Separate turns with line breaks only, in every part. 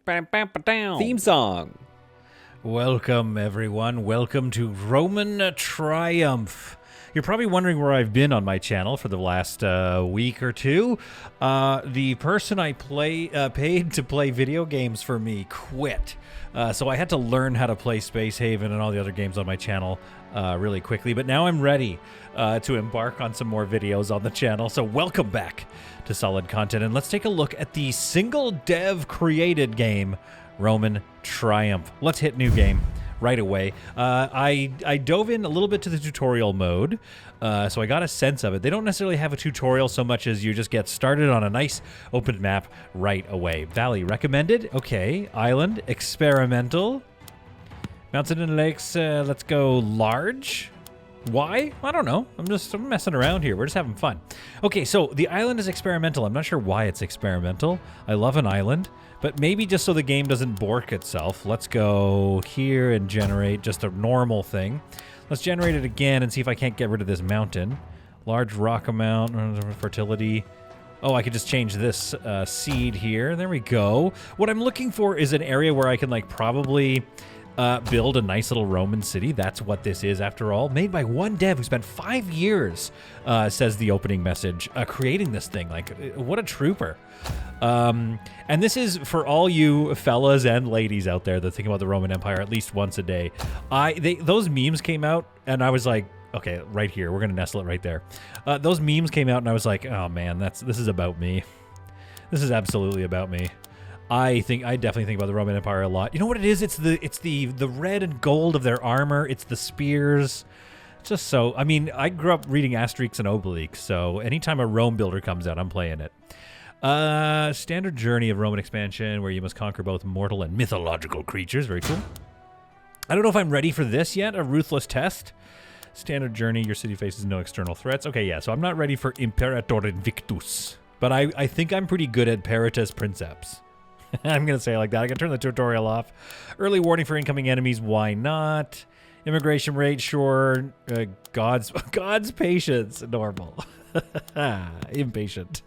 Theme song.
Welcome, everyone. Welcome to Roman Triumph. You're probably wondering where I've been on my channel for the last week or two. The person I paid to play video games for me quit. So I had to learn how to play Space Haven and all the other games on my channel really quickly. But now I'm ready to embark on some more videos on the channel. So welcome back to Solid Content. And let's take a look at the single dev created game, Roman Triumph. Let's hit new game right away. I dove in a little bit to the tutorial mode, so I got a sense of it. They don't necessarily have a tutorial so much as you just get started on a nice open map right away. Valley recommended. Okay. Island experimental. Mountain and lakes. Let's go large. Why? I don't know. I'm messing around here. We're just having fun. Okay, so the island is experimental. I'm not sure why it's experimental. I love an island, but maybe just so the game doesn't bork itself. Let's go here and generate just a normal thing. Let's generate it again and see if I can't get rid of this mountain. Large rock amount, fertility. Oh, I could just change this seed here. There we go. What I'm looking for is an area where I can like probably build a nice little Roman city. That's what this is, after all. Made by one dev who spent 5 years, says the opening message, creating this thing. Like, what a trooper. And this is for all you fellas and ladies out there that think about the Roman Empire at least once a day. Those memes came out, and I was like, okay, right here. We're going to nestle it right there. Those memes came out, and I was like, oh, man, this is about me. This is absolutely about me. I definitely think about the Roman Empire a lot. You know what it is? It's the red and gold of their armor. It's the spears. Just so, I mean, I grew up reading Asterix and Obelix, so anytime a Rome builder comes out, I'm playing it. Standard journey of Roman expansion where you must conquer both mortal and mythological creatures. Very cool. I don't know if I'm ready for this yet. A ruthless test. Standard journey. Your city faces no external threats. Okay, yeah, so I'm not ready for Imperator Invictus, but I think I'm pretty good at Peritus Princeps. I'm going to say it like that. I can turn the tutorial off. Early warning for incoming enemies. Why not? Immigration rate, sure. God's patience. Normal. Impatient.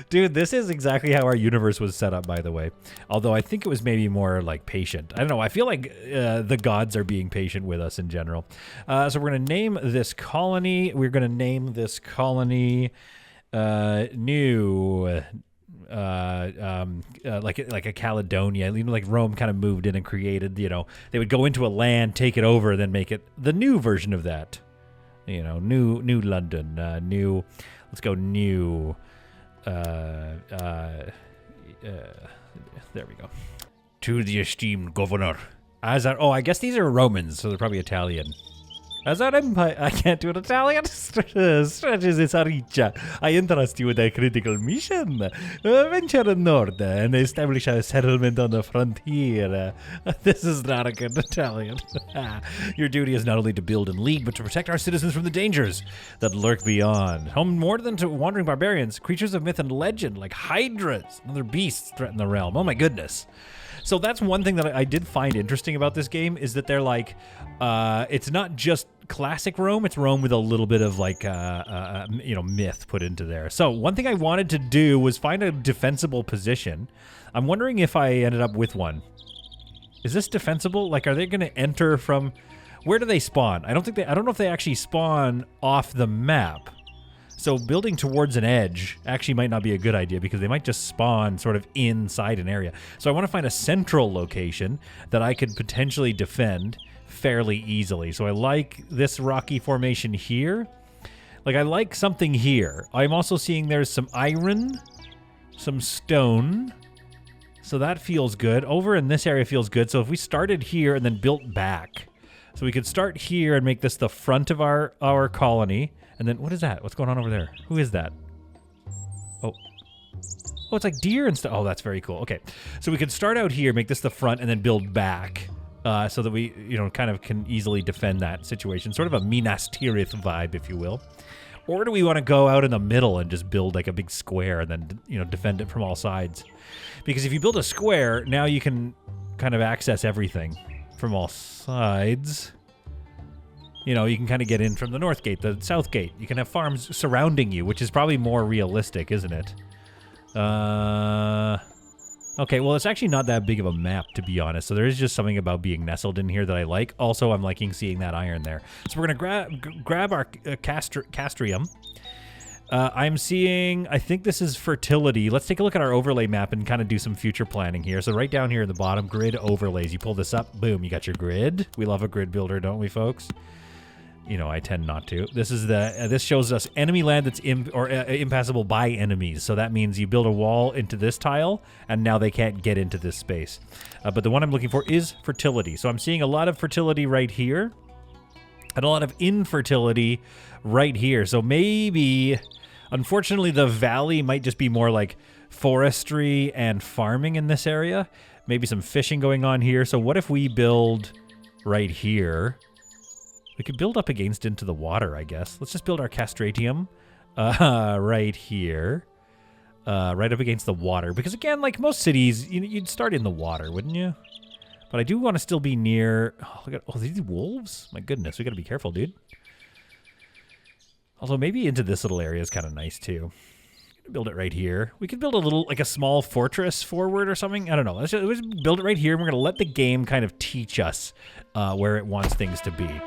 Dude, this is exactly how our universe was set up, by the way. Although I think it was maybe more like patient. I don't know. I feel like the gods are being patient with us in general. So we're going to name this colony. We're going to name this colony new... like a Caledonia, like Rome kind of moved in and created, you know, they would go into a land, take it over, then make it the new version of that, you know, new London, let's go new, there we go. To the esteemed governor. Oh, I guess these are Romans, so they're probably Italian. As our empire, I can't do an Italian, stretches its reach. I entrust you with a critical mission. Venture north and establish a settlement on the frontier. This is not a good Italian. Your duty is not only to build and lead, but to protect our citizens from the dangers that lurk beyond. Home more than to wandering barbarians, creatures of myth and legend, like hydras and other beasts threaten the realm. Oh my goodness. So that's one thing that I did find interesting about this game is that they're like, it's not just classic Rome, it's Rome with a little bit of like, you know, myth put into there. So one thing I wanted to do was find a defensible position. I'm wondering if I ended up with one. Is this defensible? Like, are they going to enter from, where do they spawn? I don't know if they actually spawn off the map. So building towards an edge actually might not be a good idea because they might just spawn sort of inside an area. So I want to find a central location that I could potentially defend fairly easily. So I like this rocky formation here. Like, I like something here. I'm also seeing there's some iron, some stone. So that feels good. Over in this area feels good. So if we started here and then built back. So we could start here and make this the front of our colony. And then, what is that? What's going on over there? Who is that? Oh, it's like deer and stuff. Oh, that's very cool. Okay, so we could start out here, make this the front, and then build back so that we, you know, kind of can easily defend that situation. Sort of a Minas Tirith vibe, if you will. Or do we want to go out in the middle and just build like a big square and then, you know, defend it from all sides? Because if you build a square, now you can kind of access everything from all sides. You know, you can kind of get in from the north gate, the south gate. You can have farms surrounding you, which is probably more realistic, isn't it? Okay, well, it's actually not that big of a map, to be honest. So there is just something about being nestled in here that I like. Also, I'm liking seeing that iron there. So we're going to grab our castrium. I'm seeing, I think this is fertility. Let's take a look at our overlay map and kind of do some future planning here. So right down here in the bottom, grid overlays. You pull this up, boom, you got your grid. We love a grid builder, don't we, folks? You know, I tend not to. This is the this shows us enemy land that's impassable by enemies. So that means you build a wall into this tile, and now they can't get into this space. But the one I'm looking for is fertility. So I'm seeing a lot of fertility right here, and a lot of infertility right here. So maybe, unfortunately, the valley might just be more like forestry and farming in this area. Maybe some fishing going on here. So what if we build right here? We could build up against into the water, I guess. Let's just build our castratium right here. Right up against the water. Because again, like most cities, you'd start in the water, wouldn't you? But I do want to still be near... Oh, look at... Oh, these wolves? My goodness, we got to be careful, dude. Although maybe into this little area is kind of nice, too. Build it right here. We could build a little, like a small fortress forward or something. I don't know. Let's just build it right here. And we're going to let the game kind of teach us where it wants things to be.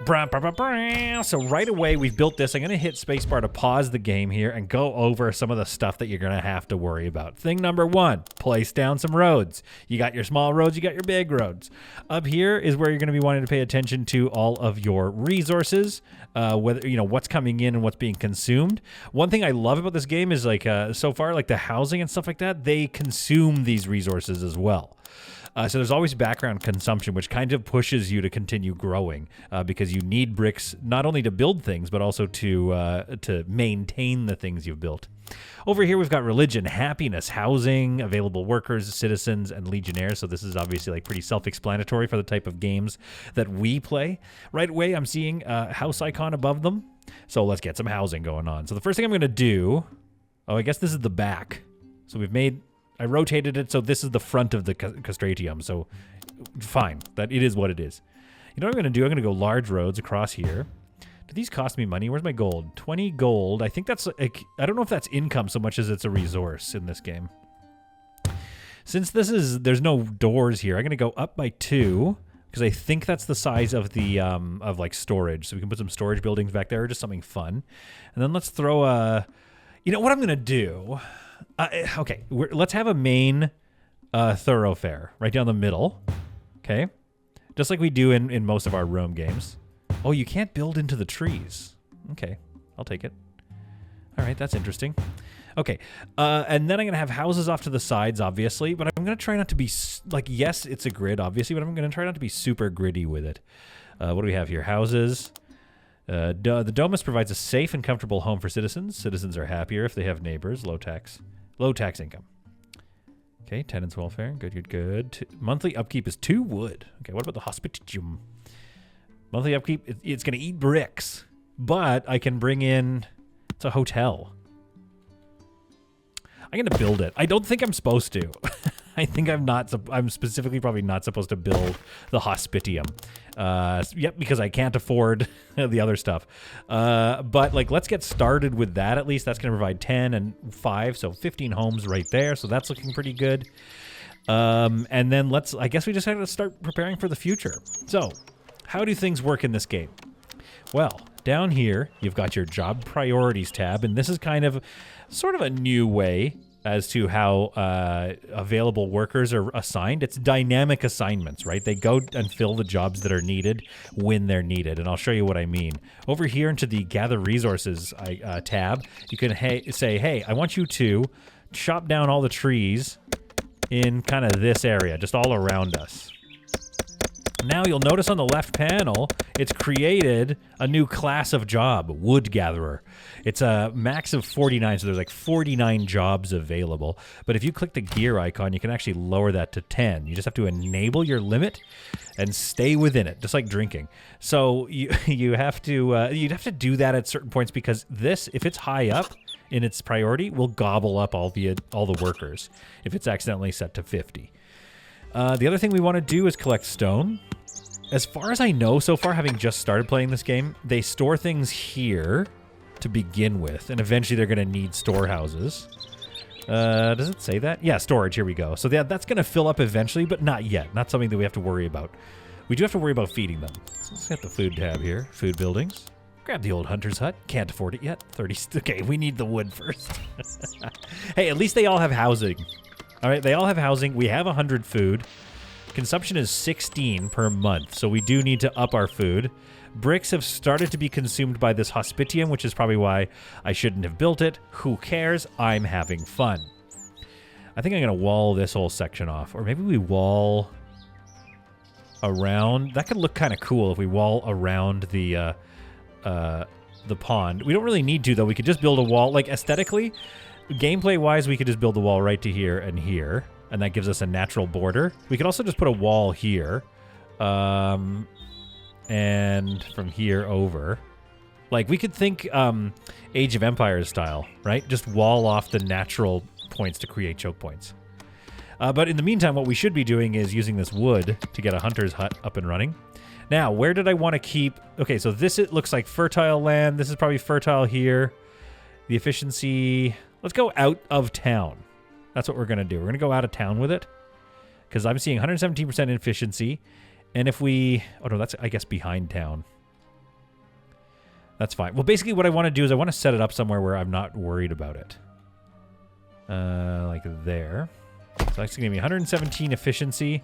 So right away, we've built this. I'm going to hit spacebar to pause the game here and go over some of the stuff that you're going to have to worry about. Thing number one, place down some roads. You got your small roads, you got your big roads. Up here is where you're going to be wanting to pay attention to all of your resources, whether what's coming in and what's being consumed. One thing I love about this game is like so far, like the housing and stuff like that, they consume these resources as well. So there's always background consumption, which kind of pushes you to continue growing because you need bricks not only to build things, but also to maintain the things you've built. Over here, we've got religion, happiness, housing, available workers, citizens, and legionnaires. So this is obviously like pretty self-explanatory for the type of games that we play. Right away, I'm seeing a house icon above them. So let's get some housing going on. So the first thing I'm going to do... Oh, I guess this is the back. So we've made... I rotated it, so this is the front of the castratium, so fine. That it is what it is. You know what I'm going to do? I'm going to go large roads across here. Do these cost me money? Where's my gold? 20 gold. I think that's... I don't know if that's income so much as it's a resource in this game. Since there's no doors here, I'm going to go up by 2, because I think that's the size of the, of like storage. So we can put some storage buildings back there, or just something fun. And then let's throw a... You know what I'm going to do... okay, let's have a main thoroughfare right down the middle, okay? Just like we do in most of our Rome games. Oh, you can't build into the trees. Okay, I'll take it. All right, that's interesting. Okay, and then I'm going to have houses off to the sides, obviously, but I'm going to try not to be, like, yes, it's a grid, obviously, but I'm going to try not to be super gritty with it. What do we have here? Houses. The Domus provides a safe and comfortable home for citizens. Citizens are happier if they have neighbors. Low tax income. Okay, tenants' welfare. Good. Monthly upkeep is 2 wood. Okay, what about the hospitium? Monthly upkeep, it's going to eat bricks, but I can bring in... It's a hotel. I'm going to build it. I don't think I'm supposed to. I think I'm specifically probably not supposed to build the hospitium. Yep, because I can't afford the other stuff. But like, let's get started with that at least. That's going to provide 10 and 5, so 15 homes right there. So that's looking pretty good. And then I guess we just have to start preparing for the future. So how do things work in this game? Well, down here, you've got your job priorities tab, and this is kind of sort of a new way as to how available workers are assigned. It's dynamic assignments, right? They go and fill the jobs that are needed when they're needed, and I'll show you what I mean. Over here into the Gather Resources tab, you can say, hey, I want you to chop down all the trees in kind of this area, just all around us. Now you'll notice on the left panel, it's created a new class of job, Wood Gatherer. It's a max of 49, so there's like 49 jobs available. But if you click the gear icon, you can actually lower that to 10. You just have to enable your limit and stay within it, just like drinking. So you'd have to do that at certain points, because this, if it's high up in its priority, will gobble up all the workers if it's accidentally set to 50. The other thing we want to do is collect stone. As far as I know so far, having just started playing this game, they store things here to begin with, and eventually they're going to need storehouses. Does it say that? Yeah, storage. Here we go. So that's going to fill up eventually, but not yet. Not something that we have to worry about. We do have to worry about feeding them. So let's get the food tab here. Food buildings. Grab the old hunter's hut. Can't afford it yet. 30. Okay, we need the wood first. Hey, at least they all have housing. All right, they all have housing. We have 100 food. Consumption is 16 per month, so we do need to up our food. Bricks have started to be consumed by this hospitium, which is probably why I shouldn't have built it. Who cares? I'm having fun. I think I'm going to wall this whole section off. Or maybe we wall around. That could look kind of cool if we wall around the pond. We don't really need to, though. We could just build a wall. Like, aesthetically, gameplay-wise, we could just build the wall right to here and here. And that gives us a natural border. We could also just put a wall here. And from here over. Like, we could think Age of Empires style, right? Just wall off the natural points to create choke points. But in the meantime, what we should be doing is using this wood to get a hunter's hut up and running. Now, where did I want to keep... Okay, so this it looks like fertile land. This is probably fertile here. The efficiency... Let's go out of town. That's what we're going to do. We're going to go out of town with it. Because I'm seeing 117% efficiency. And if we... Oh, no, that's, I guess, behind town. That's fine. Well, basically what I want to do is I want to set it up somewhere where I'm not worried about it. Like there. So that's going to be 117 efficiency.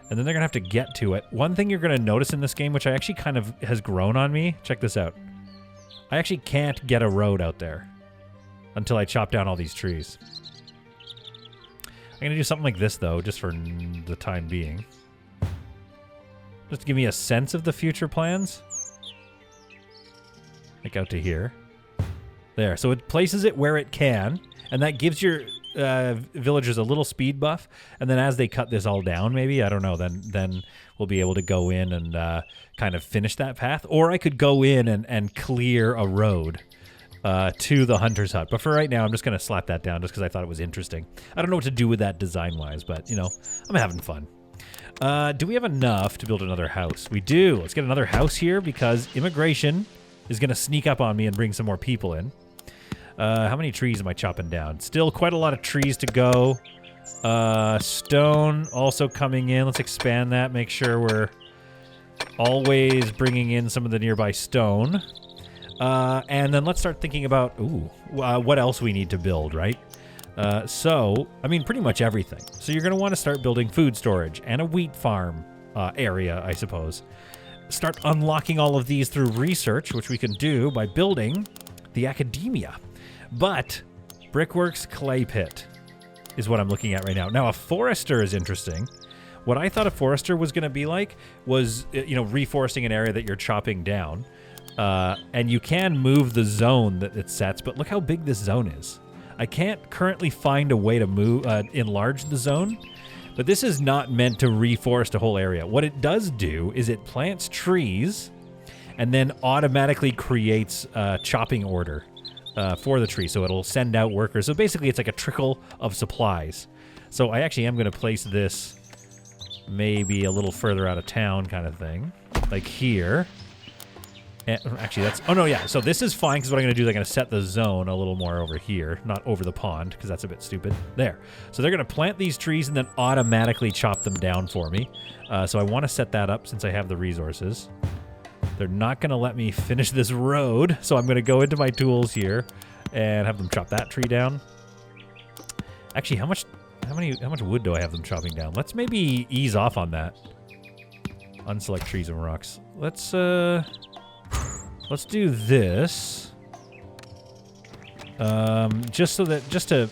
And then they're going to have to get to it. One thing you're going to notice in this game, which I actually kind of has grown on me. Check this out. I actually can't get a road out there until I chop down all these trees. I'm going to do something like this, though, just for the time being. Just to give me a sense of the future plans. Like out to here. There. So it places it where it can. And that gives your villagers a little speed buff. And then as they cut this all down, maybe, I don't know, then we'll be able to go in and kind of finish that path. Or I could go in and clear a road to the hunter's hut. But for right now, I'm just going to slap that down just because I thought it was interesting. I don't know what to do with that design-wise, but, you know, I'm having fun. Do we have enough to build another house? We do. Let's get another house here because immigration is going to sneak up on me and bring some more people in. How many trees am I chopping down? Still quite a lot of trees to go. Stone also coming in. Let's expand that. Make sure we're always bringing in some of the nearby stone. And then let's start thinking about, what else we need to build, right? So, I mean, pretty much everything. So you're going to want to start building food storage and a wheat farm area, I suppose. Start unlocking all of these through research, which we can do by building the academia. But Brickworks Clay Pit is what I'm looking at right now. Now, a forester is interesting. What I thought a forester was going to be like was, you know, reforesting an area that you're chopping down. And you can move the zone that it sets, but look how big this zone is. I can't currently find a way to move, enlarge the zone, but this is not meant to reforest a whole area. What it does do is it plants trees and then automatically creates a chopping order for the tree, so it'll send out workers. So basically it's like a trickle of supplies. So I actually am going to place this maybe a little further out of town kind of thing, like here. And actually, that's... Oh, no, yeah. So this is fine, because what I'm going to do is I'm going to set the zone a little more over here, not over the pond, because that's a bit stupid. There. So they're going to plant these trees and then automatically chop them down for me. So I want to set that up since I have the resources. They're not going to let me finish this road, so I'm going to go into my tools here and have them chop that tree down. Actually, how much wood do I have them chopping down? Let's maybe ease off on that. Unselect trees and rocks. Let's do this. Just to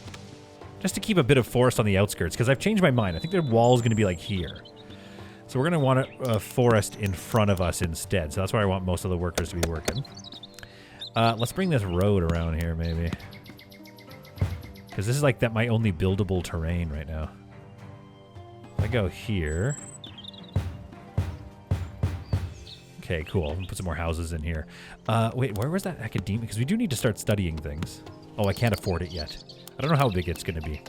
keep a bit of forest on the outskirts, because I've changed my mind. I think the wall is going to be like here. So we're going to want a forest in front of us instead. So that's where I want most of the workers to be working. Let's bring this road around here, maybe. Because this is like my only buildable terrain right now. If I go here... Okay, cool. Put some more houses in here. Wait, where was that academia? Because we do need to start studying things. Oh, I can't afford it yet. I don't know how big it's going to be.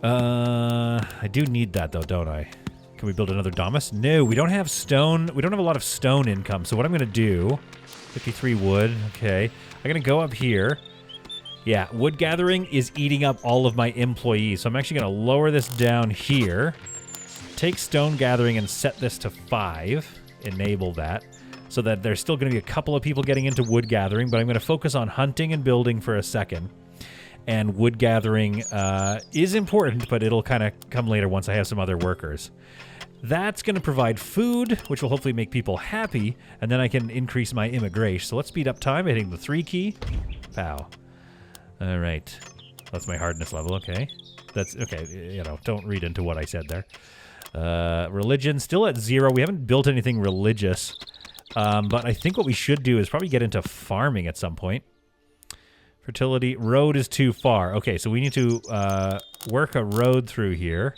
I do need that, though, don't I? Can we build another domus? No, we don't have stone. We don't have a lot of stone income. So what I'm going to do... 53 wood. Okay. I'm going to go up here. Yeah, wood gathering is eating up all of my employees. So I'm actually going to lower this down here. Take stone gathering and set this to 5. Enable that. So that there's still going to be a couple of people getting into wood gathering, but I'm going to focus on hunting and building for a second. And wood gathering is important, but it'll kind of come later once I have some other workers. That's going to provide food, which will hopefully make people happy, and then I can increase my immigration. So let's speed up time by hitting the 3 key. Pow. All right. That's my hardness level. Okay. That's okay. You know, don't read into what I said there. Religion still at 0. We haven't built anything religious, but I think what we should do is probably get into farming at some point. Fertility. Road is too far. Okay, so we need to work a road through here.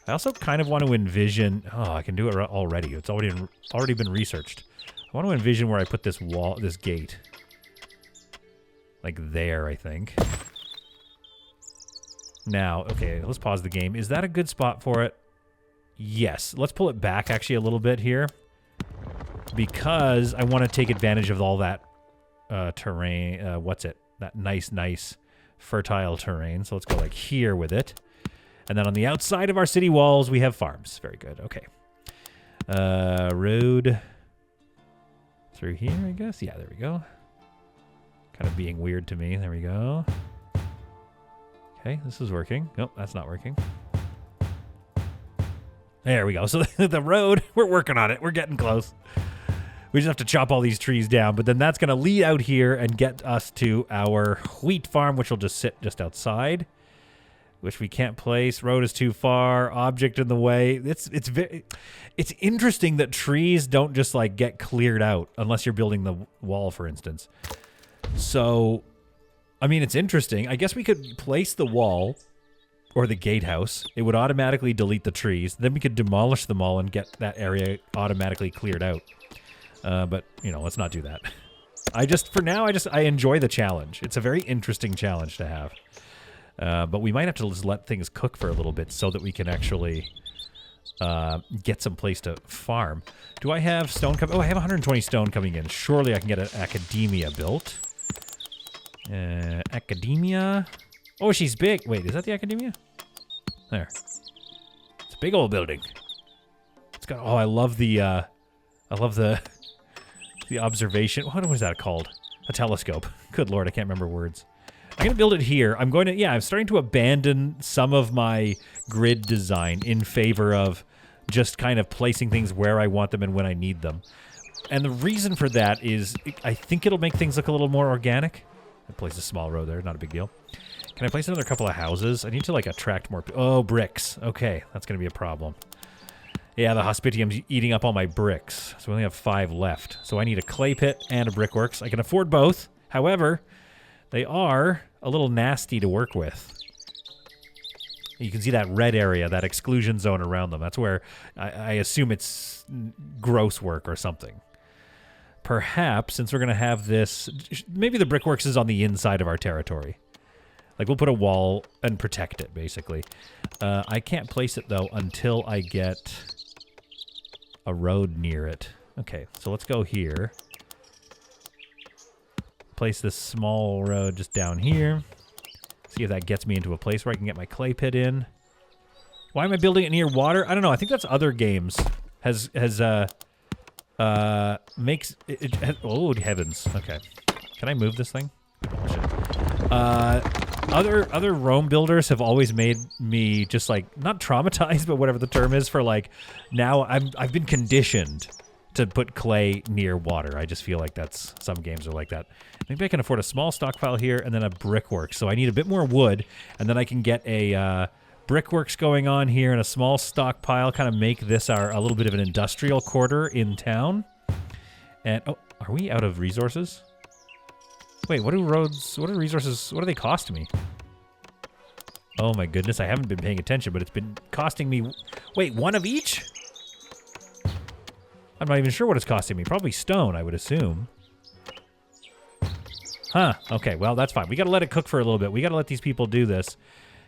I also kind of want to envision... Oh, I can do it already. It's already been researched. I want to envision where I put this wall, this gate. Like there, I think. Now, okay, let's pause the game. Is that a good spot for it? Yes. Let's pull it back actually a little bit here. Because I want to take advantage of all that terrain. What's it? That nice, fertile terrain. So let's go like here with it. And then on the outside of our city walls, we have farms. Very good. Okay. Road through here, I guess. Yeah, there we go. Kind of being weird to me. There we go. Okay, this is working. Nope, that's not working. There we go. So the road, we're working on it. We're getting close. We just have to chop all these trees down. But then that's going to lead out here and get us to our wheat farm, which will just sit just outside. Which we can't place. Road is too far. Object in the way. It's interesting that trees don't just like get cleared out unless you're building the wall, for instance. So, I mean, it's interesting. I guess we could place the wall or the gatehouse. It would automatically delete the trees. Then we could demolish them all and get that area automatically cleared out. But, you know, let's not do that. For now, I enjoy the challenge. It's a very interesting challenge to have. But we might have to just let things cook for a little bit so that we can actually get some place to farm. Do I have stone coming? Oh, I have 120 stone coming in. Surely I can get an academia built. Academia. Oh, she's big. Wait, is that the academia? There. It's a big old building. It's got. Oh, I love the observation. What was that called? A telescope. Good Lord, I can't remember words. I'm going to build it here. I'm starting to abandon some of my grid design in favor of just kind of placing things where I want them and when I need them. And the reason for that is I think it'll make things look a little more organic. I placed a small road there, not a big deal. Can I place another couple of houses? I need to like attract more oh, bricks. Okay, that's going to be a problem. Yeah, the hospitium's eating up all my bricks. So we only have 5 left. So I need a clay pit and a brickworks. I can afford both. However, they are a little nasty to work with. You can see that red area, that exclusion zone around them. That's where I assume it's gross work or something. Perhaps, since we're going to have this... Maybe the brickworks is on the inside of our territory. Like, we'll put a wall and protect it, basically. I can't place it, though, until I get a road near it. Okay, so let's go here. Place this small road just down here. See if that gets me into a place where I can get my clay pit in. Why am I building it near water? I don't know. I think that's other games. Oh, heavens. Okay. Can I move this thing? Other Rome builders have always made me just like, not traumatized, but whatever the term is for like, now I've been conditioned to put clay near water. I just feel like that's, some games are like that. Maybe I can afford a small stockpile here and then a brickwork. So I need a bit more wood, and then I can get a brickworks going on here and a small stockpile, kind of make this a little bit of an industrial quarter in town. And, oh, are we out of resources? Wait, what do resources, what do they cost me? Oh my goodness, I haven't been paying attention, but it's been costing me, wait, 1 of each? I'm not even sure what it's costing me. Probably stone, I would assume. Huh. Okay, well, that's fine. We gotta let it cook for a little bit. We gotta let these people do this.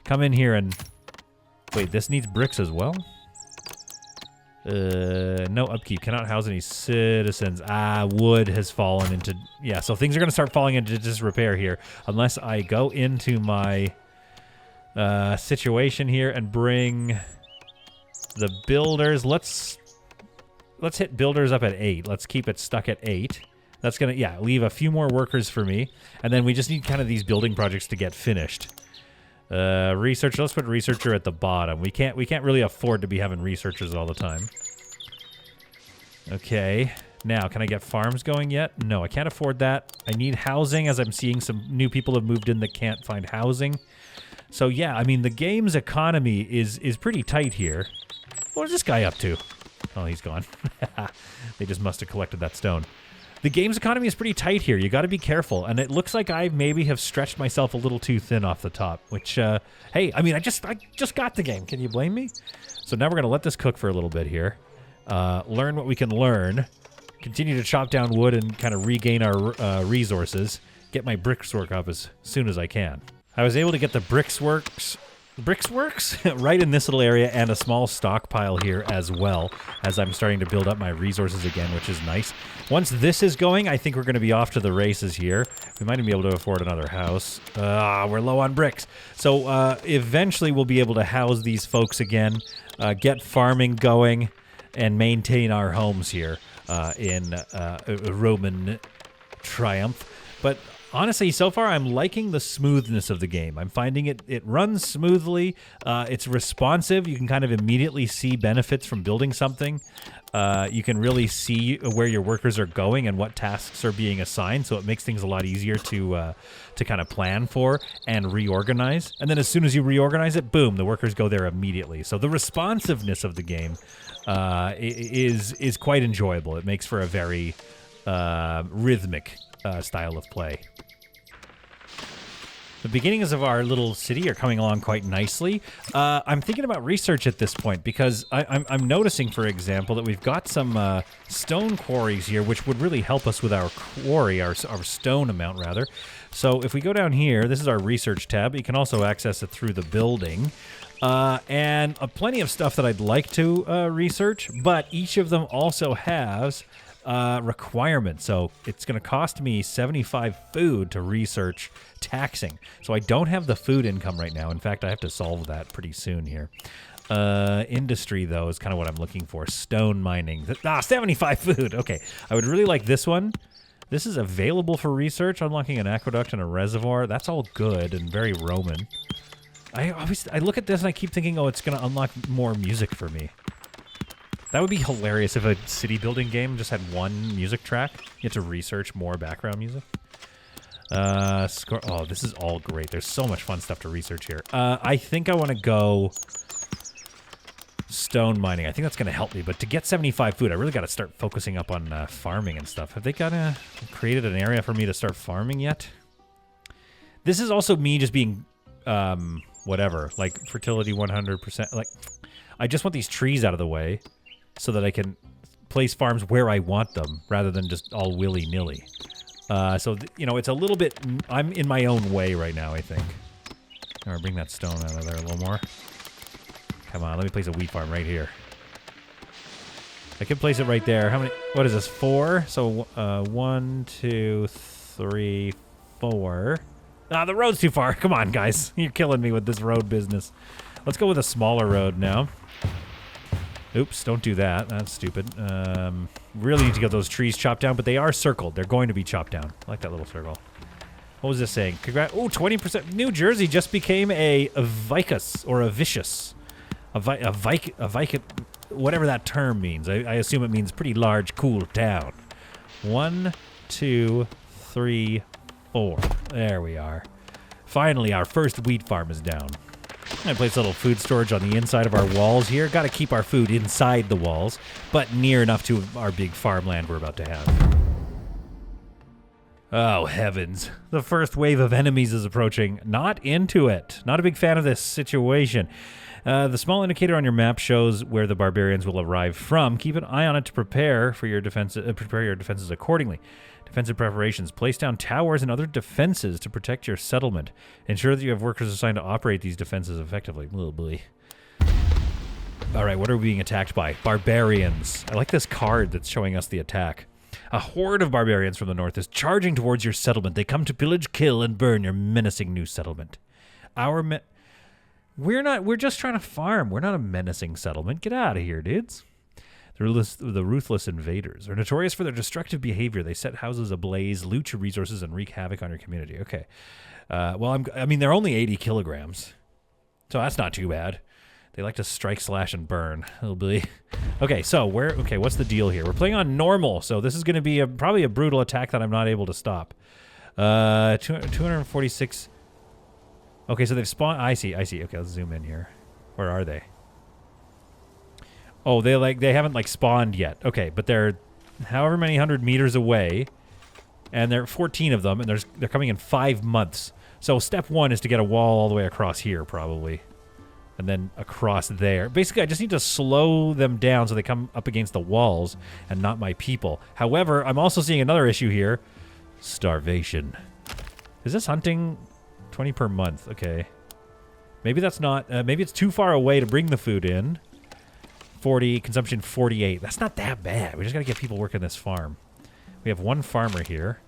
Come in here and... Wait, this needs bricks as well? No upkeep. Cannot house any citizens. Wood has fallen into... Yeah, so things are going to start falling into disrepair here. Unless I go into my situation here and bring the builders. Let's hit builders up at 8. Let's keep it stuck at 8. That's going to, yeah, leave a few more workers for me. And then we just need kind of these building projects to get finished. Research, let's put researcher at the bottom. We can't really afford to be having researchers all the time. Okay. Now, can I get farms going yet? No, I can't afford that. I need housing, as I'm seeing some new people have moved in that can't find housing. So yeah, I mean, the game's economy is pretty tight here. What is this guy up to? Oh, he's gone. They just must have collected that stone. The game's economy is pretty tight here. You got to be careful. And it looks like I maybe have stretched myself a little too thin off the top, which, hey, I mean, I just got the game. Can you blame me? So now we're going to let this cook for a little bit here. Learn what we can learn. Continue to chop down wood and kind of regain our resources. Get my brickwork up as soon as I can. I was able to get the brickworks right in this little area and a small stockpile here as well as I'm starting to build up my resources again, which is nice. Once this is going, I think we're going to be off to the races here. We might even be able to afford another house. We're low on bricks. So eventually we'll be able to house these folks again, get farming going, and maintain our homes here in Roman triumph. But honestly, so far, I'm liking the smoothness of the game. I'm finding it runs smoothly. It's responsive. You can kind of immediately see benefits from building something. You can really see where your workers are going and what tasks are being assigned, so it makes things a lot easier to kind of plan for and reorganize. And then as soon as you reorganize it, boom, the workers go there immediately. So the responsiveness of the game is quite enjoyable. It makes for a very rhythmic style of play. The beginnings of our little city are coming along quite nicely. I'm thinking about research at this point because I'm noticing, for example, that we've got some stone quarries here, which would really help us with our quarry, our stone amount, rather. So if we go down here, this is our research tab. You can also access it through the building. And plenty of stuff that I'd like to research, but each of them also has requirements. So it's going to cost me 75 food to research taxing. So I don't have the food income right now. In fact, I have to solve that pretty soon here. Industry, though, is kind of what I'm looking for. Stone mining. 75 food. Okay. I would really like this one. This is available for research, unlocking an aqueduct and a reservoir. That's all good and very Roman. I look at this and I keep thinking, oh, it's going to unlock more music for me. That would be hilarious if a city building game just had one music track. You had to research more background music. Oh, this is all great. There's so much fun stuff to research here. I think I want to go stone mining. I think that's going to help me. But to get 75 food, I really got to start focusing up on farming and stuff. Have they created an area for me to start farming yet? This is also me just being, whatever, like fertility 100%. Like, I just want these trees out of the way so that I can place farms where I want them rather than just all willy-nilly. So, you know, it's a little bit... I'm in my own way right now, I think. All right, bring that stone out of there a little more. Come on, let me place a wheat farm right here. I can place it right there. How many... What is this, 4? So, 1, 2, 3, 4... the road's too far. Come on, guys. You're killing me with this road business. Let's go with a smaller road now. Oops, don't do that. That's stupid. Really need to get those trees chopped down, but they are circled. They're going to be chopped down. I like that little circle. What was this saying? Congrats. Oh, 20%. New Jersey just became a vicus or a vicious. A vicus, whatever that term means. I assume it means pretty large, cool town. 1, 2, 3, 4. There we are. Finally, our first wheat farm is down. I place a little food storage on the inside of our walls here. Got to keep our food inside the walls, but near enough to our big farmland we're about to have. Oh, heavens. The first wave of enemies is approaching. Not into it. Not a big fan of this situation. The small indicator on your map shows where the barbarians will arrive from. Keep an eye on it to prepare your defenses accordingly. Defensive preparations. Place down towers and other defenses to protect your settlement. Ensure that you have workers assigned to operate these defenses effectively. Oh boy. All right, what are we being attacked by? Barbarians. I like this card that's showing us the attack. A horde of barbarians from the north is charging towards your settlement. They come to pillage, kill, and burn your menacing new settlement. We're just trying to farm. We're not a menacing settlement. Get out of here, dudes. The ruthless invaders are notorious for their destructive behavior. They set houses ablaze, loot your resources, and wreak havoc on your community. Okay. Well, I mean, they're only 80 kilograms, so that's not too bad. They like to strike, slash, and burn. It'll be... Okay, so what's the deal here? We're playing on normal, so this is going to be probably a brutal attack that I'm not able to stop. 246... Okay, so they've spawned... I see. Okay, let's zoom in here. Where are they? Oh, they haven't, like, spawned yet. Okay, but they're however many 100 meters away, and there are 14 of them, and they're coming in 5 months. So step 1 is to get a wall all the way across here, probably. And then across there. Basically, I just need to slow them down so they come up against the walls and not my people. However, I'm also seeing another issue here. Starvation. Is this hunting 20 per month? Okay. Maybe that's not... maybe it's too far away to bring the food in. 40, consumption 48. That's not that bad. We just got to get people working this farm. We have one farmer here.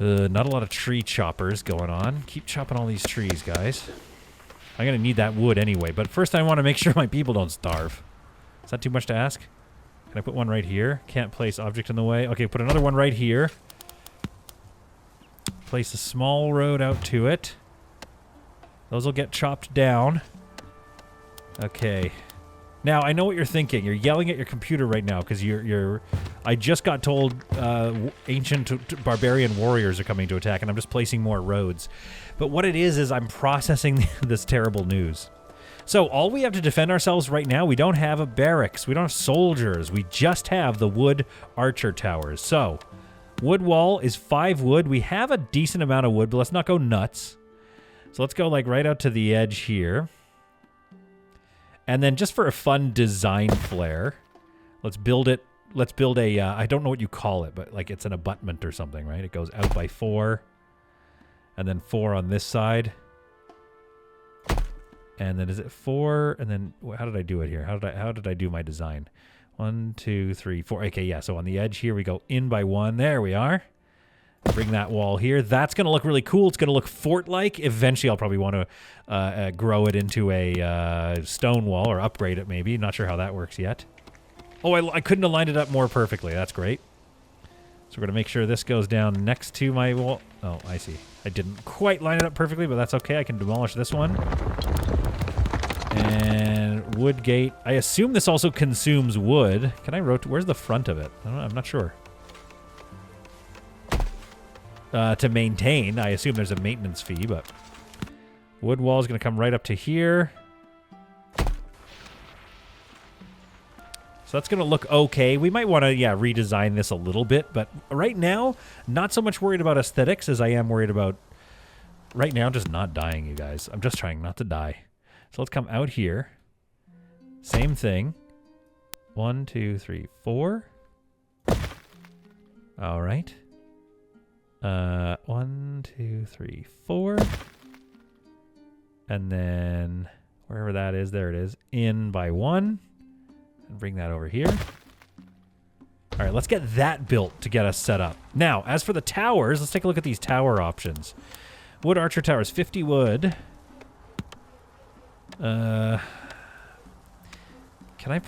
Not a lot of tree choppers going on. Keep chopping all these trees, guys. I'm going to need that wood anyway, but first I want to make sure my people don't starve. Is that too much to ask? Can I put one right here? Can't place object in the way. Okay, put another one right here. Place a small road out to it. Those will get chopped down. Okay. Now, I know what you're thinking. You're yelling at your computer right now because I just got told ancient barbarian warriors are coming to attack, and I'm just placing more roads. But what it is I'm processing this terrible news. So all we have to defend ourselves right now, we don't have a barracks. We don't have soldiers. We just have the wood archer towers. So wood wall is 5 wood. We have a decent amount of wood, but let's not go nuts. So let's go like right out to the edge here. And then just for a fun design flair, let's build it. Let's build a, I don't know what you call it, but like it's an abutment or something, right? It goes out by 4 and then 4 on this side. And then is it 4? And then how did I do it here? How did I do my design? 1, 2, 3, 4. Okay, yeah. So on the edge here, we go in by 1. There we are. Bring that wall here. That's going to look really cool. It's going to look fort-like. Eventually, I'll probably want to grow it into a stone wall or upgrade it maybe. Not sure how that works yet. Oh, I couldn't have lined it up more perfectly. That's great. So we're going to make sure this goes down next to my wall. Oh, I see. I didn't quite line it up perfectly, but that's okay. I can demolish this one. And wood gate. I assume this also consumes wood. Can I rotate? Where's the front of it? I don't know. I'm not sure. To maintain. I assume there's a maintenance fee, but wood wall is going to come right up to here. So that's going to look okay. We might want to, redesign this a little bit, but right now, not so much worried about aesthetics as I am worried about, right now, just not dying, you guys. I'm just trying not to die. So let's come out here. Same thing. 1, 2, 3, 4. All right. 1, 2, 3, 4. And then wherever that is, there it is. In by 1. And bring that over here. All right, let's get that built to get us set up. Now, as for the towers, let's take a look at these tower options. Wood archer towers, 50 wood. Could I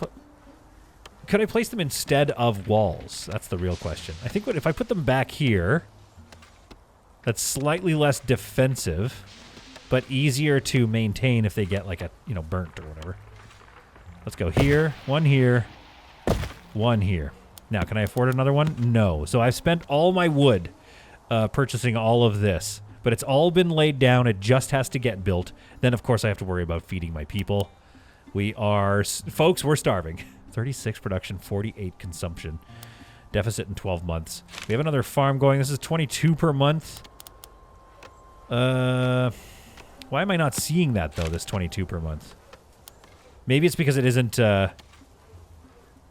place them instead of walls? That's the real question. I think if I put them back here, that's slightly less defensive, but easier to maintain if they get like a, burnt or whatever. Let's go here, 1 here, 1 here. Now, can I afford another one? No. So I've spent all my wood purchasing all of this, but it's all been laid down. It just has to get built. Then, of course, I have to worry about feeding my people. We are, folks, we're starving. 36 production, 48 consumption. Deficit in 12 months. We have another farm going. This is 22 per month. Why am I not seeing that, though, this 22 per month? Maybe it's because it isn't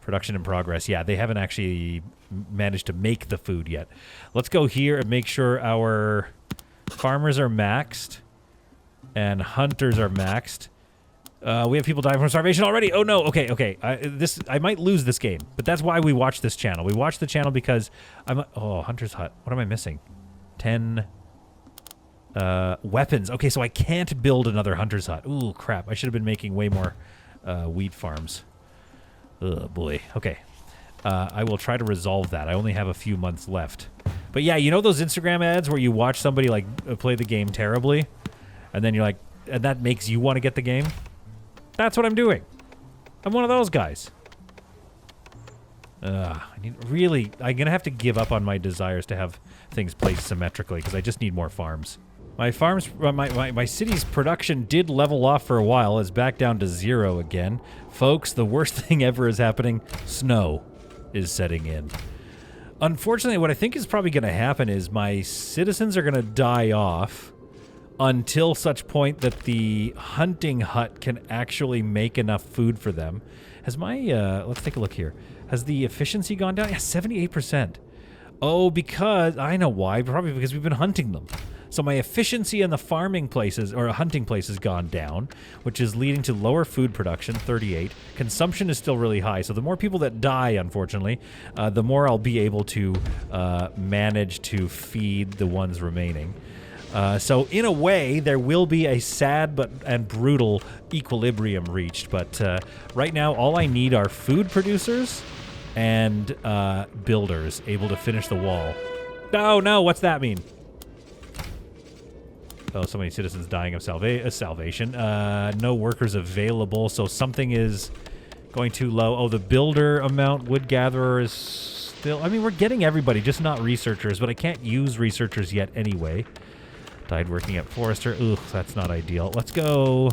production in progress. Yeah, they haven't actually managed to make the food yet. Let's go here and make sure our farmers are maxed and hunters are maxed. We have people dying from starvation already. Oh no. Okay, okay. I might lose this game, but that's why we watch this channel. We watch the channel because oh, Hunter's Hut. What am I missing? 10 weapons. Okay, so I can't build another Hunter's Hut. Ooh, crap. I should have been making way more wheat farms. Oh boy. Okay. I will try to resolve that. I only have a few months left. But yeah, you know those Instagram ads where you watch somebody like play the game terribly, and then you're like, and that makes you want to get the game? That's what I'm doing. I'm one of those guys. I'm gonna have to give up on my desires to have things placed symmetrically because I just need more farms. My farms, my city's production did level off for a while. It's back down to 0 again. Folks, the worst thing ever is happening. Snow is setting in. Unfortunately, what I think is probably gonna happen is my citizens are gonna die off until such point that the hunting hut can actually make enough food for them. Has my, let's take a look here. Has the efficiency gone down? Yeah, 78%. Oh, because, I know why. Probably because we've been hunting them. So my efficiency in the farming places, or hunting places, gone down, which is leading to lower food production, 38. Consumption is still really high, so the more people that die, unfortunately, the more I'll be able to manage to feed the ones remaining. So in a way, there will be a sad and brutal equilibrium reached. But right now, all I need are food producers and builders able to finish the wall. No, no, what's that mean? Oh, so many citizens dying of salvation. No workers available, so something is going too low. Oh, the builder amount, wood gatherer is still... I mean, we're getting everybody, just not researchers, but I can't use researchers yet anyway. Died working at forester. Ugh, that's not ideal. Let's go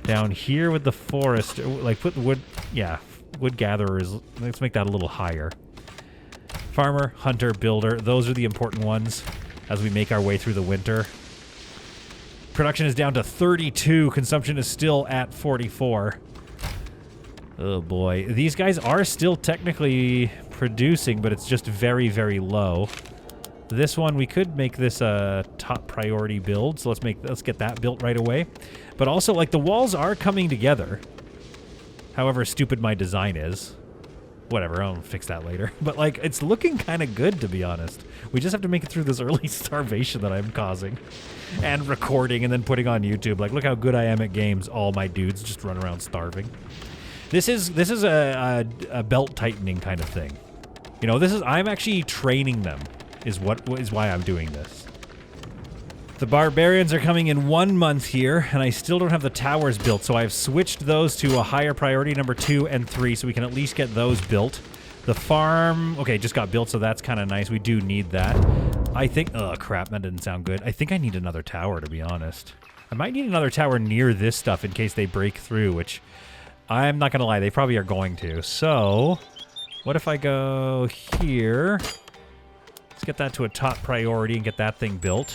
down here with the forest. Like, put the wood... Yeah, wood gatherers. Let's make that a little higher. Farmer, hunter, builder. Those are the important ones as we make our way through the winter. Production is down to 32. Consumption is still at 44. Oh, boy. These guys are still technically producing, but it's just very, very low. This one, we could make this a top priority build, so let's get that built right away. But also, like, the walls are coming together. However stupid my design is. Whatever, I'll fix that later. But, like, it's looking kind of good, to be honest. We just have to make it through this early starvation that I'm causing. And recording and then putting on YouTube. Like, look how good I am at games. All my dudes just run around starving. This is a belt-tightening kind of thing. You know, I'm actually training them. Is why I'm doing this. The barbarians are coming in 1 month here, and I still don't have the towers built, so I've switched those to a higher priority, number 2 and 3, so we can at least get those built. The farm, okay, just got built, so that's kind of nice. We do need that. I think, oh crap, that didn't sound good. I think I need another tower, to be honest. I might need another tower near this stuff in case they break through, which I'm not going to lie, they probably are going to. So, what if I go here? Let's get that to a top priority and get that thing built.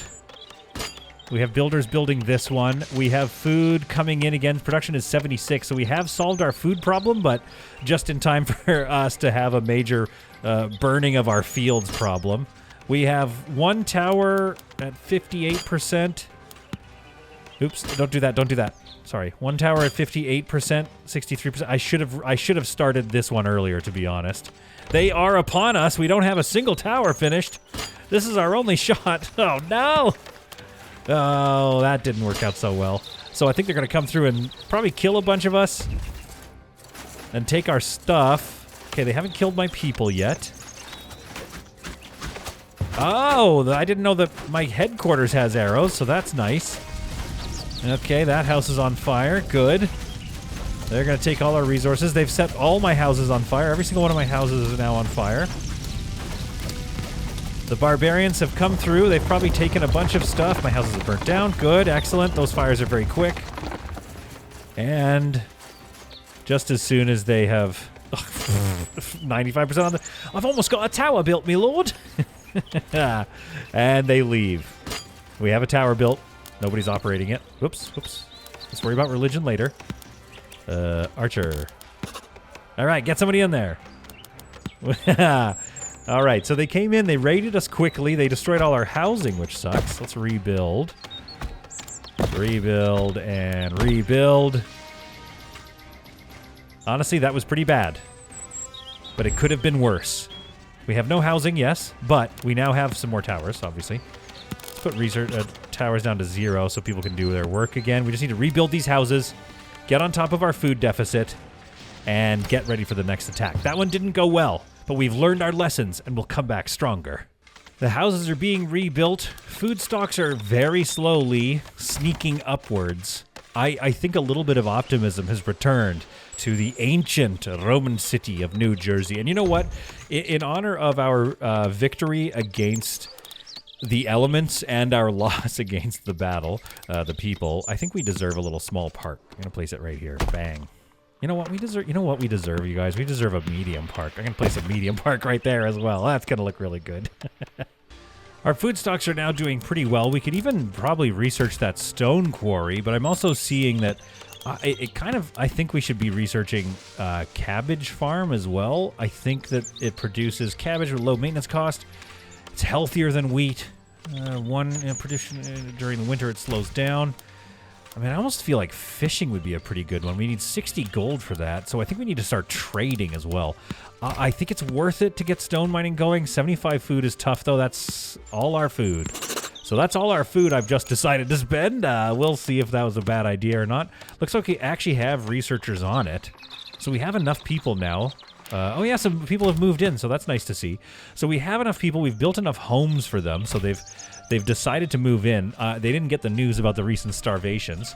We have builders building this one. We have food coming in again. Production is 76, so we have solved our food problem, but just in time for us to have a major burning of our fields problem. We have one tower at 58%. Oops, don't do that, don't do that. Sorry, one tower at 58%, 63%. I should have started this one earlier, to be honest. They are upon us. We don't have a single tower finished. This is our only shot. Oh, no! Oh, that didn't work out so well. So I think they're going to come through and probably kill a bunch of us and take our stuff. Okay, they haven't killed my people yet. Oh, I didn't know that my headquarters has arrows, so that's nice. Okay, that house is on fire. Good. They're going to take all our resources. They've set all my houses on fire. Every single one of my houses is now on fire. The barbarians have come through. They've probably taken a bunch of stuff. My houses are burnt down. Good. Excellent. Those fires are very quick. And just as soon as they have 95% on the... I've almost got a tower built, me lord. And they leave. We have a tower built. Nobody's operating it. Whoops. Whoops. Let's worry about religion later. Archer. All right, get somebody in there. All right, so they came in, they raided us quickly, they destroyed all our housing, which sucks. Let's rebuild. Rebuild and rebuild. Honestly, that was pretty bad. But it could have been worse. We have no housing, yes, but we now have some more towers, obviously. Let's put research towers down to 0 so people can do their work again. We just need to rebuild these houses, get on top of our food deficit, and get ready for the next attack. That one didn't go well, but we've learned our lessons and we'll come back stronger. The houses are being rebuilt. Food stocks are very slowly sneaking upwards. I think a little bit of optimism has returned to the ancient Roman city of New Jersey. And you know what? In honor of our victory against the elements and our loss against the battle, the people, I think we deserve a little small park. I'm going to place it right here. Bang. You know what we deserve? You know what we deserve, you guys? We deserve a medium park. I'm going to place a medium park right there as well. That's going to look really good. Our food stocks are now doing pretty well. We could even probably research that stone quarry, but I'm also seeing that I think we should be researching cabbage farm as well. I think that it produces cabbage with low maintenance cost. It's healthier than wheat. Production during the winter, it slows down. I mean, I almost feel like fishing would be a pretty good one. We need 60 gold for that, so I think we need to start trading as well. I think it's worth it to get stone mining going. 75 food is tough, though. That's all our food. So that's all our food I've just decided to spend. We'll see if that was a bad idea or not. Looks like we actually have researchers on it. So we have enough people now. Oh, yeah, some people have moved in, so that's nice to see. So we have enough people. We've built enough homes for them, so they've decided to move in. They didn't get the news about the recent starvations,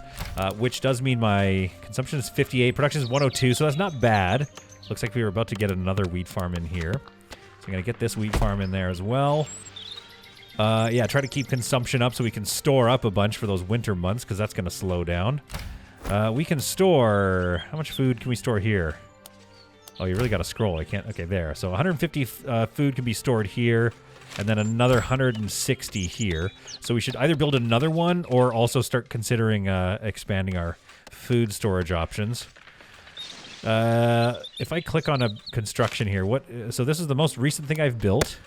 which does mean my consumption is 58, production is 102, so that's not bad. Looks like we were about to get another wheat farm in here. So I'm going to get this wheat farm in there as well. Yeah, try to keep consumption up so we can store up a bunch for those winter months, because that's going to slow down. We can store... How much food can we store here? Oh, you really got to scroll. I can't... Okay, there. So 150 food can be stored here, and then another 160 here. So we should either build another one or also start considering expanding our food storage options. If I click on a construction here, so this is the most recent thing I've built.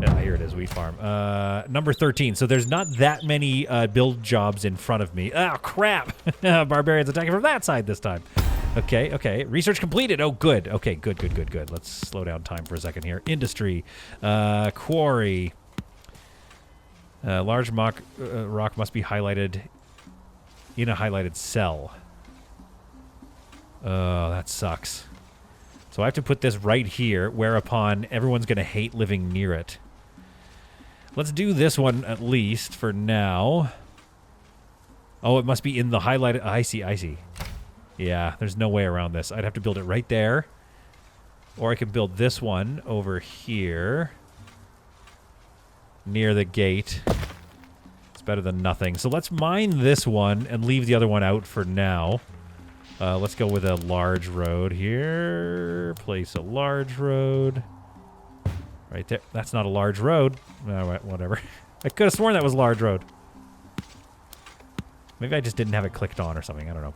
Yeah, here it is, wheat farm. Number 13. So there's not that many build jobs in front of me. Oh, crap. Barbarians attacking from that side this time. Okay, okay. Research completed. Oh, good. Okay, good. Let's slow down time for a second here. Industry. Quarry. Large rock must be highlighted in a highlighted cell. Oh, that sucks. So I have to put this right here, whereupon everyone's going to hate living near it. Let's do this one at least for now. Oh, it must be in the highlighted... I see. Yeah, there's no way around this. I'd have to build it right there. Or I could build this one over here. Near the gate. It's better than nothing. So let's mine this one and leave the other one out for now. Let's go with a large road here. Place a large road. Right there. That's not a large road. Oh, whatever. I could have sworn that was a large road. Maybe I just didn't have it clicked on or something. I don't know.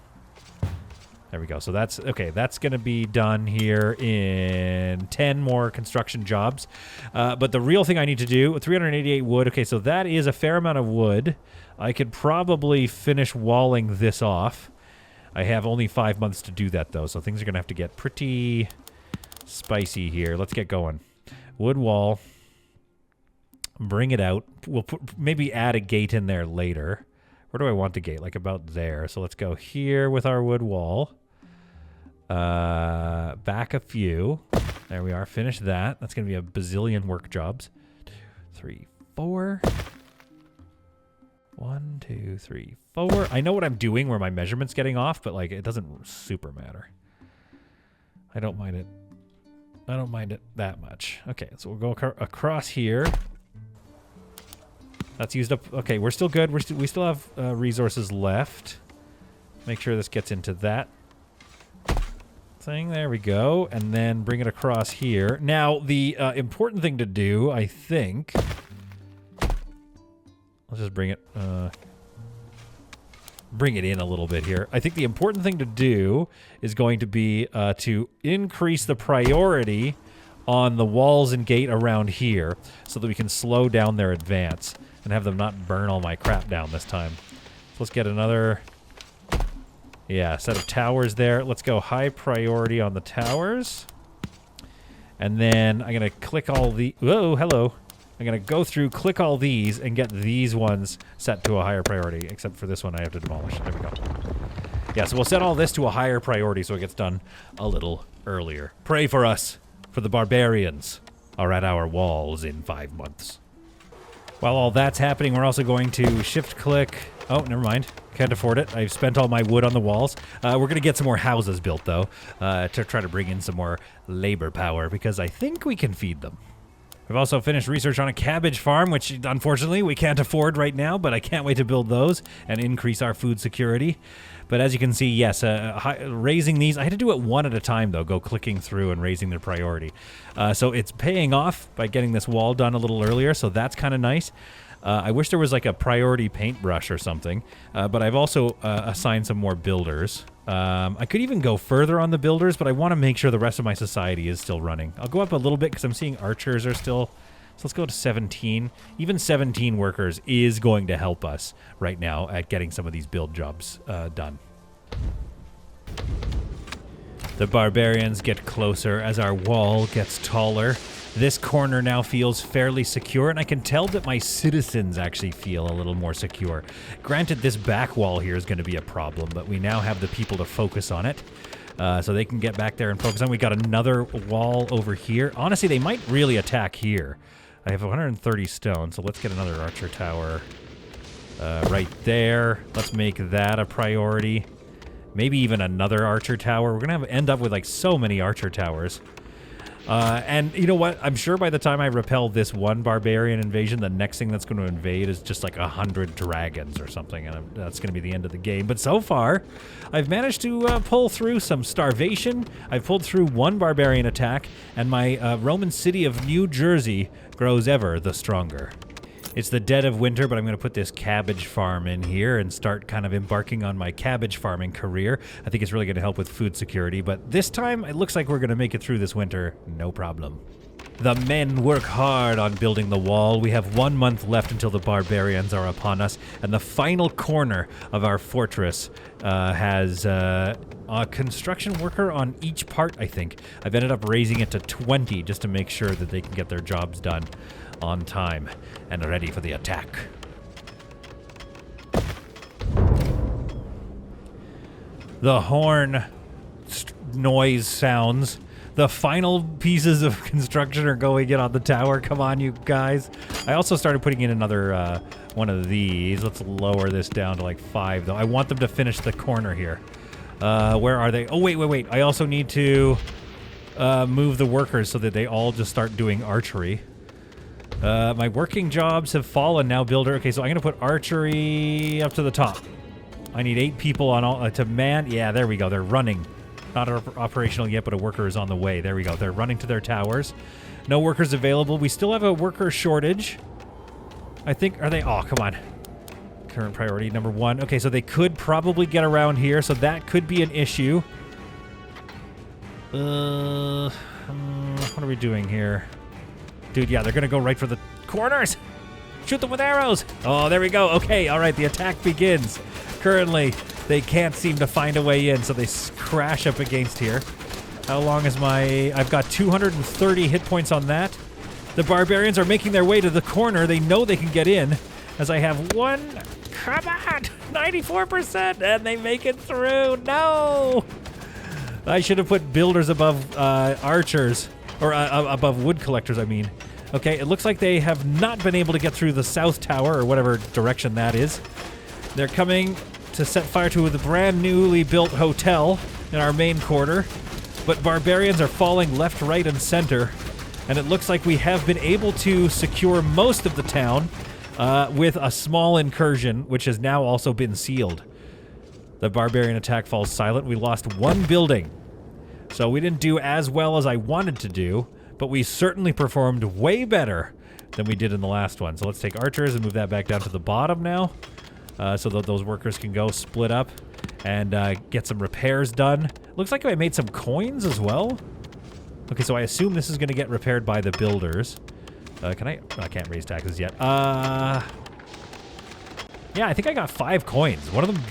There we go. So that's... Okay, that's going to be done here in 10 more construction jobs. But the real thing I need to do... 388 wood. Okay, so that is a fair amount of wood. I could probably finish walling this off. I have only 5 months to do that, though, so things are going to have to get pretty spicy here. Let's get going. Wood wall. Bring it out. We'll maybe add a gate in there later. Where do I want the gate? Like about there. So let's go here with our wood wall. Back a few. There we are. Finish that. That's going to be a bazillion work jobs. 2, 3, 4... 1, 2, 3, 4. I know what I'm doing where my measurement's getting off, but like it doesn't super matter. I don't mind it. I don't mind it that much. Okay, so we'll go across here. That's used up. Okay, we're still good. We still have resources left. Make sure this gets into that thing. There we go. And then bring it across here. Now, the important thing to do, I think... Let's just bring it in a little bit here. I think the important thing to do is going to be to increase the priority on the walls and gate around here so that we can slow down their advance and have them not burn all my crap down this time. So let's get another... Yeah, set of towers there. Let's go high priority on the towers. And then I'm going to click all the... Whoa, hello. I'm going to go through, click all these, and get these ones set to a higher priority. Except for this one I have to demolish. There we go. Yeah, so we'll set all this to a higher priority so it gets done a little earlier. Pray for us, for the barbarians are at our walls in 5 months. While all that's happening, we're also going to shift-click... Oh, never mind. Can't afford it. I've spent all my wood on the walls. We're going to get some more houses built, though, to try to bring in some more labor power, because I think we can feed them. We've also finished research on a cabbage farm, which, unfortunately, we can't afford right now, but I can't wait to build those and increase our food security. But as you can see, yes, raising these... I had to do it one at a time, though, go clicking through and raising their priority. So it's paying off by getting this wall done a little earlier, so that's kind of nice. I wish there was like a priority paintbrush or something, but I've also assigned some more builders. I could even go further on the builders, but I want to make sure the rest of my society is still running. I'll go up a little bit because I'm seeing archers are still... So let's go to 17. Even 17 workers is going to help us right now at getting some of these build jobs done. The barbarians get closer as our wall gets taller. This corner now feels fairly secure, and I can tell that my citizens actually feel a little more secure. Granted, this back wall here is going to be a problem, but we now have the people to focus on it. So they can get back there and focus on it. We got another wall over here. Honestly, they might really attack here. I have 130 stone, so let's get another archer tower right there. Let's make that a priority. Maybe even another archer tower. We're going to end up with like so many archer towers. And you know what? I'm sure by the time I repel this one barbarian invasion, the next thing that's going to invade is just like 100 dragons or something, and that's going to be the end of the game. But so far, I've managed to pull through some starvation. I've pulled through one barbarian attack, and my Roman city of New Jersey grows ever the stronger. It's the dead of winter, but I'm going to put this cabbage farm in here and start kind of embarking on my cabbage farming career. I think it's really going to help with food security, but this time it looks like we're going to make it through this winter, no problem. The men work hard on building the wall. We have 1 month left until the barbarians are upon us, and the final corner of our fortress has a construction worker on each part, I think. I've ended up raising it to 20 just to make sure that they can get their jobs done on time and ready for the attack. The horn noise sounds. The final pieces of construction are going in on the tower. Come on, you guys. I also started putting in another one of these. Let's lower this down to like 5, though. I want them to finish the corner here. Where are they? Oh, wait. I also need to move the workers so that they all just start doing archery. My working jobs have fallen now, builder. Okay, so I'm going to put archery up to the top. I need 8 people on all to man. Yeah, there we go. They're running. Not operational yet, but a worker is on the way. There we go. They're running to their towers. No workers available. We still have a worker shortage. I think, are they? Oh, come on. Current priority number 1. Okay, so they could probably get around here, so that could be an issue. What are we doing here? Dude, yeah, they're going to go right for the corners. Shoot them with arrows. Oh, there we go. Okay, all right, the attack begins. Currently, they can't seem to find a way in, so they crash up against here. How long is my... I've got 230 hit points on that. The barbarians are making their way to the corner. They know they can get in, as I have one... Come on! 94%! And they make it through! No! I should have put builders above archers. Or above wood collectors, I mean. Okay, it looks like they have not been able to get through the south tower, or whatever direction that is. They're coming to set fire to the brand newly built hotel in our main quarter. But barbarians are falling left, right, and center. And it looks like we have been able to secure most of the town with a small incursion, which has now also been sealed. The barbarian attack falls silent. We lost 1 building. So we didn't do as well as I wanted to do, but we certainly performed way better than we did in the last one. So let's take archers and move that back down to the bottom now, so that those workers can go split up and get some repairs done. Looks like I made some coins as well. Okay, so I assume this is going to get repaired by the builders. Can I? I can't raise taxes yet. Yeah, I think I got 5 coins. One of them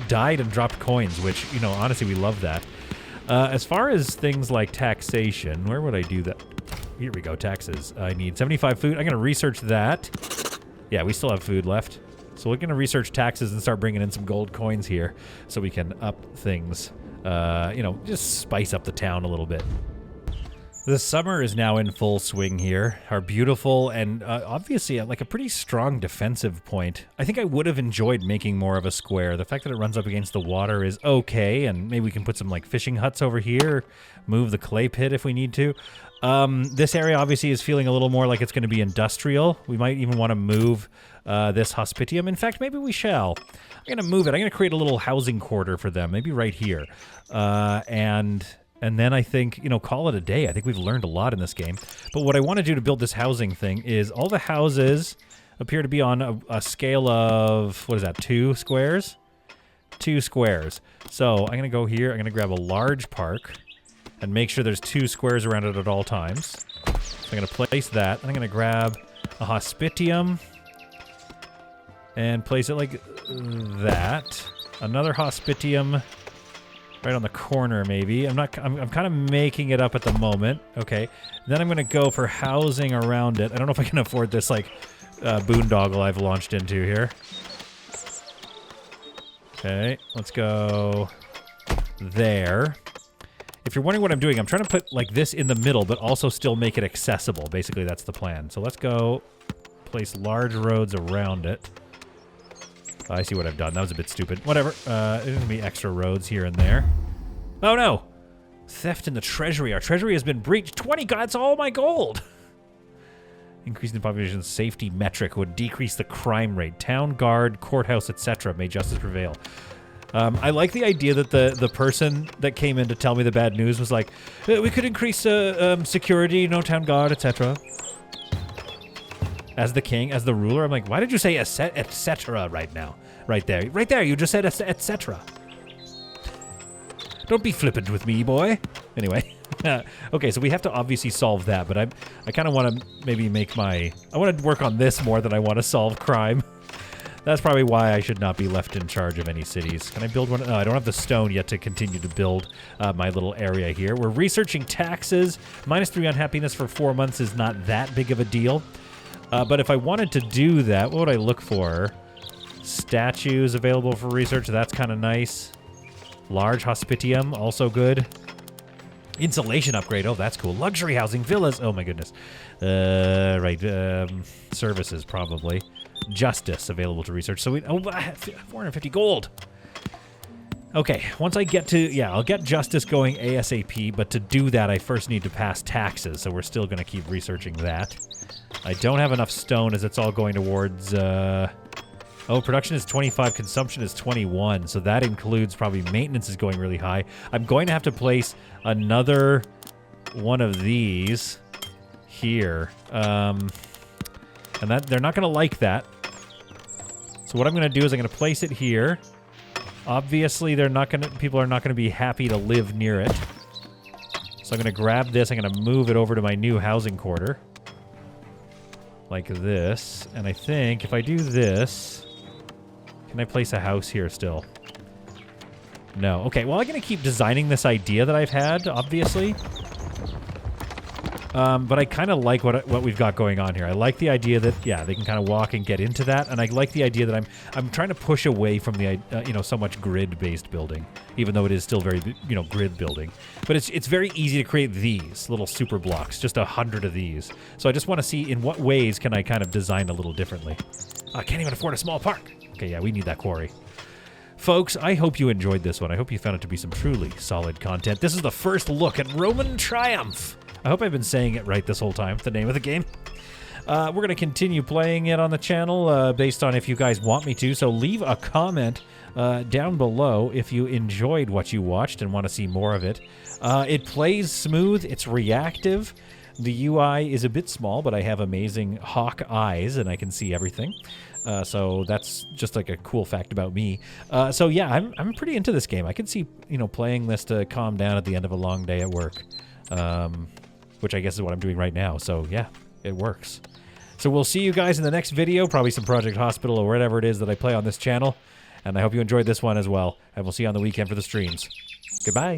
died and dropped coins, which, you know, honestly, we love that. As far as things like taxation, where would I do that? Here we go, taxes. I need 75 food. I'm going to research that. Yeah, we still have food left. So we're going to research taxes and start bringing in some gold coins here so we can up things. You know, just spice up the town a little bit. The summer is now in full swing here. Our beautiful and obviously like a pretty strong defensive point. I think I would have enjoyed making more of a square. The fact that it runs up against the water is okay, and maybe we can put some like fishing huts over here, move the clay pit if we need to. This area obviously is feeling a little more like it's going to be industrial. We might even want to move this hospitium. In fact, maybe we shall. I'm going to move it. I'm going to create a little housing quarter for them, maybe right here. And then I think, you know, call it a day. I think we've learned a lot in this game. But what I want to do to build this housing thing is all the houses appear to be on a scale of, what is that, 2 squares? 2 squares. So I'm going to go here. I'm going to grab a large park and make sure there's 2 squares around it at all times. So I'm going to place that. And I'm going to grab a hospitium and place it like that. Another hospitium right on the corner, maybe. I'm kind of making it up at the moment. Okay. Then I'm going to go for housing around it. I don't know if I can afford this, like, boondoggle I've launched into here. Okay. Let's go there. If you're wondering what I'm doing, I'm trying to put, like, this in the middle, but also still make it accessible. Basically, that's the plan. So let's go place large roads around it. I see what I've done. That was a bit stupid. Whatever. There's going to be extra roads here and there. Oh, no. Theft in the treasury. Our treasury has been breached. 20 gold. That's all my gold. Increasing the population safety metric would decrease the crime rate. Town guard, courthouse, etc. May justice prevail. I like the idea that the person that came in to tell me the bad news was like, we could increase security, no town guard, etc. As the king, as the ruler, I'm like, why did you say etc. right now? Right there. Right there, you just said etc. Don't be flippant with me, boy. Anyway. Okay, so we have to obviously solve that, but I kind of want to maybe make I want to work on this more than I want to solve crime. That's probably why I should not be left in charge of any cities. Can I build one? No, I don't have the stone yet to continue to build my little area here. We're researching taxes. -3 unhappiness for 4 months is not that big of a deal. But if I wanted to do that, what would I look for? Statues available for research. That's kind of nice. Large hospitium, also good. Insulation upgrade. Oh, that's cool. Luxury housing, villas. Oh, my goodness. Right. Services, probably. Justice available to research. So 450 gold. Okay, once I get to... Yeah, I'll get justice going ASAP, but to do that, I first need to pass taxes, so we're still going to keep researching that. I don't have enough stone as it's all going towards... Oh, production is 25, consumption is 21, so that includes probably maintenance is going really high. I'm going to have to place another one of these here. And that they're not going to like that. So what I'm going to do is I'm going to place it here. Obviously, people are not going to be happy to live near it. So I'm going to grab this. I'm going to move it over to my new housing quarter. Like this. And I think if I do this... Can I place a house here still? No. Okay, well, I'm going to keep designing this idea that I've had, obviously. But I kind of like what we've got going on here. I like the idea that, yeah, they can kind of walk and get into that. And I like the idea that I'm trying to push away from the, so much grid-based building, even though it is still very, grid building. But it's very easy to create these little super blocks, just 100 of these. So I just want to see in what ways can I kind of design a little differently. I can't even afford a small park. Okay, yeah, we need that quarry. Folks, I hope you enjoyed this one. I hope you found it to be some truly solid content. This is the first look at Roman Triumph. I hope I've been saying it right this whole time, the name of the game. We're going to continue playing it on the channel based on if you guys want me to, so leave a comment down below if you enjoyed what you watched and want to see more of it. It plays smooth, it's reactive. The UI is a bit small, but I have amazing hawk eyes and I can see everything. So that's just like a cool fact about me. So yeah, I'm pretty into this game. I can see, playing this to calm down at the end of a long day at work. Which I guess is what I'm doing right now. So yeah, it works. So we'll see you guys in the next video, probably some Project Hospital or whatever it is that I play on this channel. And I hope you enjoyed this one as well. And we'll see you on the weekend for the streams. Goodbye.